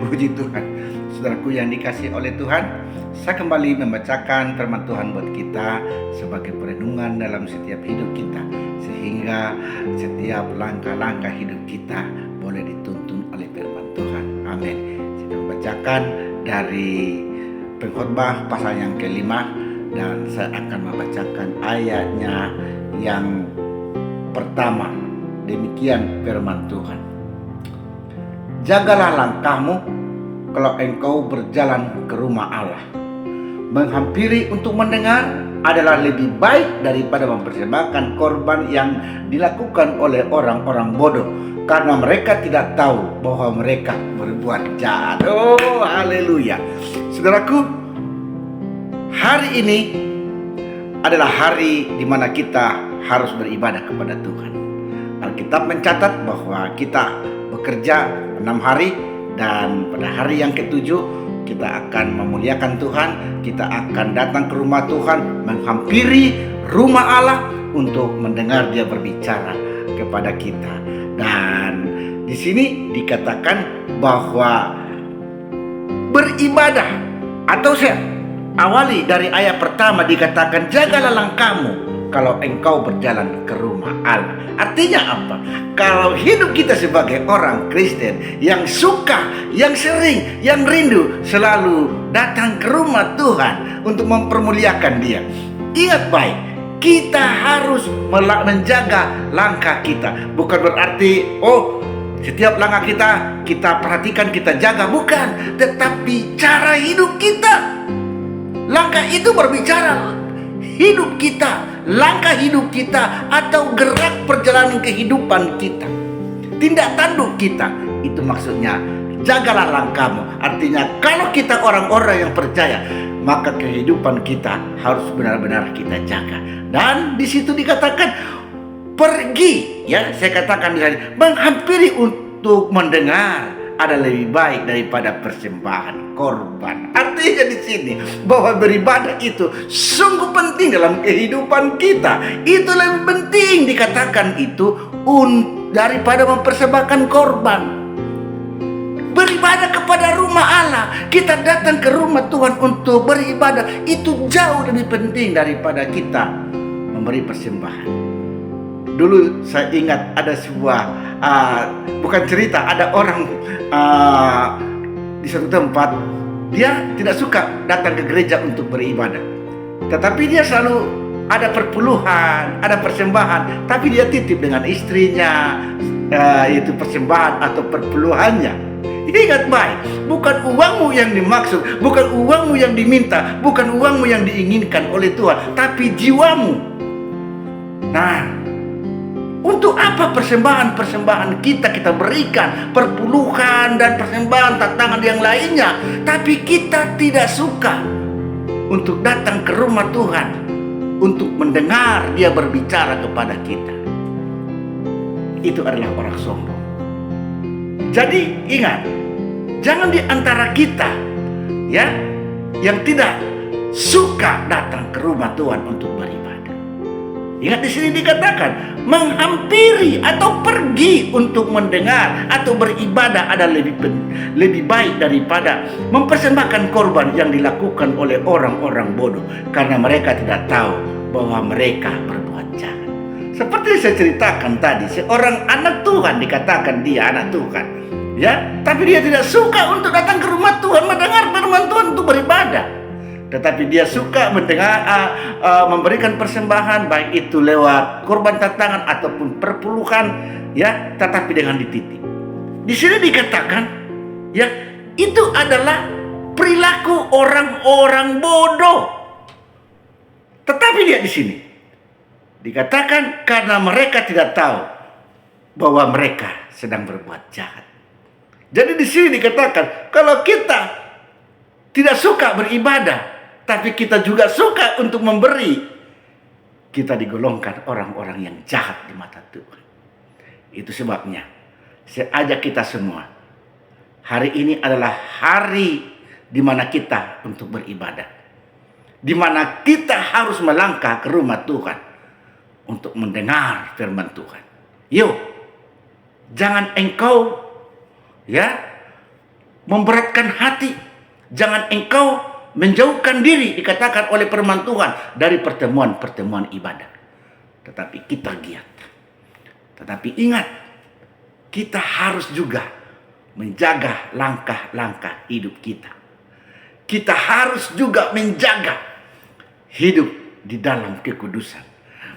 Puji Tuhan. Saudaraku yang dikasihi oleh Tuhan, saya kembali membacakan firman Tuhan buat kita sebagai perenungan dalam setiap hidup kita, sehingga setiap langkah-langkah hidup kita boleh dituntun oleh firman Tuhan. Amin. Saya membacakan dari Pengkhotbah pasal yang kelima, dan saya akan membacakan ayatnya yang pertama. Demikian firman Tuhan. Jagalah langkahmu kalau engkau berjalan ke rumah Allah. Menghampiri untuk mendengar adalah lebih baik daripada mempersembahkan korban yang dilakukan oleh orang-orang bodoh, karena mereka tidak tahu bahwa mereka berbuat jahat. Oh, haleluya. Saudaraku, hari ini adalah hari di mana kita harus beribadah kepada Tuhan. Alkitab mencatat bahwa kita bekerja 6 hari, dan pada hari yang ketujuh kita akan memuliakan Tuhan. Kita akan datang ke rumah Tuhan, menghampiri rumah Allah untuk mendengar Dia berbicara kepada kita. Dan di sini dikatakan bahwa beribadah, atau saya awali dari ayat pertama, dikatakan jagalah langkahmu kalau engkau berjalan ke rumah Allah. Artinya apa? Kalau hidup kita sebagai orang Kristen yang suka, yang sering, yang rindu selalu datang ke rumah Tuhan untuk mempermuliakan Dia, ingat baik, kita harus menjaga langkah kita. Bukan berarti setiap langkah kita perhatikan, kita jaga, bukan. Tetapi cara hidup kita, langkah itu berbicara hidup kita, langkah hidup kita, atau gerak perjalanan kehidupan kita, tindak tanduk kita. Itu maksudnya jagalah langkahmu. Artinya kalau kita orang-orang yang percaya, maka kehidupan kita harus benar-benar kita jaga. Dan di situ dikatakan pergi, ya, saya katakan di sini, menghampiri untuk mendengar ada lebih baik daripada persembahan korban. Artinya di sini bahwa beribadah itu sungguh penting dalam kehidupan kita. Itu lebih penting dikatakan itu daripada mempersembahkan korban. Beribadah kepada rumah Allah, kita datang ke rumah Tuhan untuk beribadah, itu jauh lebih penting daripada kita memberi persembahan. Dulu saya ingat ada sebuah bukan cerita, ada orang di satu tempat, dia tidak suka datang ke gereja untuk beribadah, tetapi dia selalu ada perpuluhan, ada persembahan, tapi dia titip dengan istrinya itu persembahan atau perpuluhannya. Ingat baik, bukan uangmu yang dimaksud, bukan uangmu yang diminta, bukan uangmu yang diinginkan oleh Tuhan, tapi jiwamu. Nah, untuk apa persembahan-persembahan kita berikan, perpuluhan dan persembahan tantangan yang lainnya, tapi kita tidak suka untuk datang ke rumah Tuhan untuk mendengar Dia berbicara kepada kita. Itu adalah orang sombong. Jadi ingat, jangan di antara kita, ya, yang tidak suka datang ke rumah Tuhan untuk beribadah. Ingat di sini dikatakan menghampiri atau pergi untuk mendengar atau beribadah ada lebih baik daripada mempersembahkan korban yang dilakukan oleh orang-orang bodoh, karena mereka tidak tahu bahwa mereka berbuat jahat. Seperti saya ceritakan tadi, seorang anak Tuhan dikatakan dia anak Tuhan, ya, tapi dia tidak suka untuk datang ke rumah Tuhan mendengar firman Tuhan untuk beribadah. Tetapi dia suka mendengar, memberikan persembahan, baik itu lewat korban tantangan ataupun perpuluhan, ya, tetapi dengan dititip. Di sini dikatakan, ya, itu adalah perilaku orang-orang bodoh. Tetapi lihat di sini, dikatakan karena mereka tidak tahu bahwa mereka sedang berbuat jahat. Jadi di sini dikatakan kalau kita tidak suka beribadah, tapi kita juga suka untuk memberi, kita digolongkan orang-orang yang jahat di mata Tuhan. Itu sebabnya saya ajak kita semua, hari ini adalah hari di mana kita untuk beribadah, di mana kita harus melangkah ke rumah Tuhan untuk mendengar firman Tuhan. Yuk, jangan engkau Ya, memberatkan hati. Jangan engkau menjauhkan diri, dikatakan oleh firman Tuhan, dari pertemuan-pertemuan ibadah. Tetapi kita giat. Tetapi ingat, kita harus juga menjaga langkah-langkah hidup kita. Kita harus juga menjaga hidup di dalam kekudusan.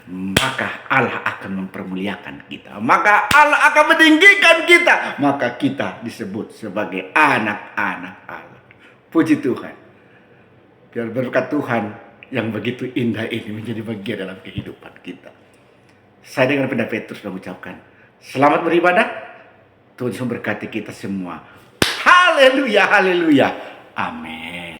Maka Allah akan mempermuliakan kita. Maka Allah akan meninggikan kita. Maka kita disebut sebagai anak-anak Allah. Puji Tuhan. Biar berkat Tuhan yang begitu indah ini menjadi bagian dalam kehidupan kita. Saya dengan Pendeta Petrus mengucapkan selamat beribadah. Tuhan Yesus memberkati kita semua. Haleluya, haleluya. Amin.